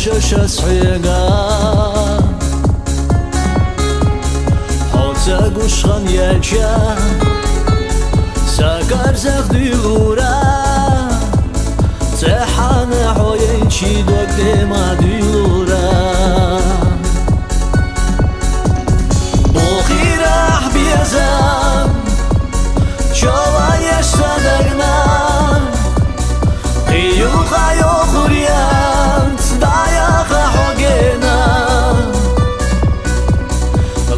شاشة صحيقة حوزة قشغن يجا ساقر زغدي غورا تحانا حوين شي دوك ديما دي غورا بوخي راح بيزام شوى يشتدقنا قيوخا يوخريان صداياخا حوقينا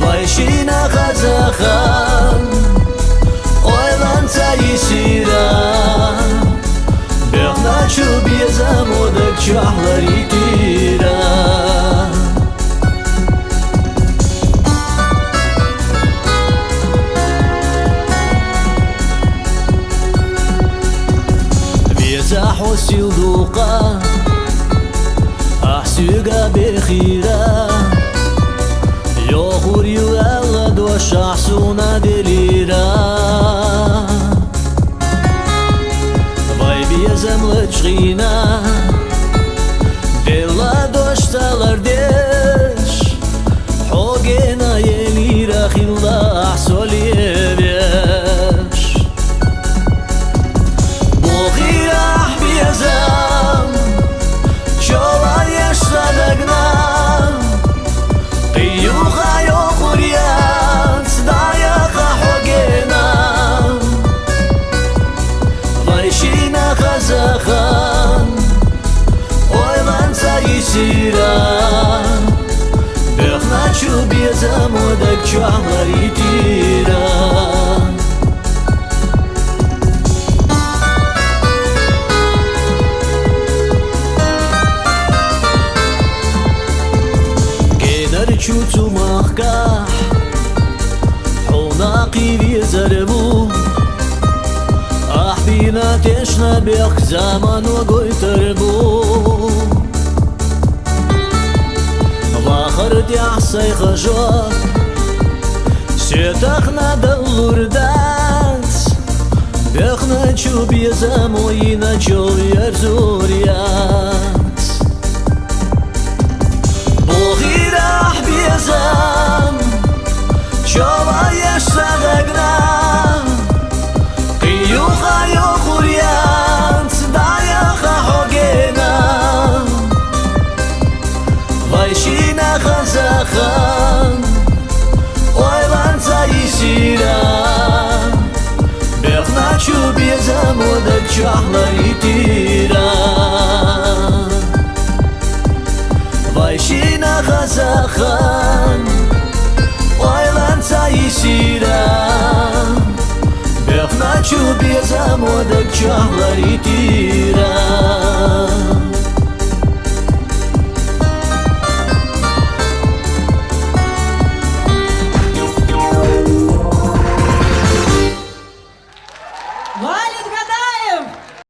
بايشينا خزاخان ويلان تايسيرا بيخنا شو بيزام ودك شحلري تيرا حوسي ودوقا أحسيقا بخيرا يوخوري وأغد وشحسونا دليرا بايبي يزم لتشغينا دلا دوشتالر ديش حوقينا يليرا خيلا أحسولي بيش شوال يشتدقنا قيوخا يوخوريان صداياخا حوقينا بايشينا خزاخان ويلان تايسيرا بيخنا شو بيزام ودك شحلري تيرا شوتو مخكح حوناقي بيزربو أحبينا تشنا بيخ زمان وقوي تربو واخرت يحسي خشوك سيتخنا دلور دانس بيخنا شو بيزام وينا شو يرزوريات بيزام شوى يشتدقنا قيوخا يوخوريان صداياخا حوقينا بايشينا خزاخان ويلان تايسيرا بيخنا شو بيزام ودك شحلري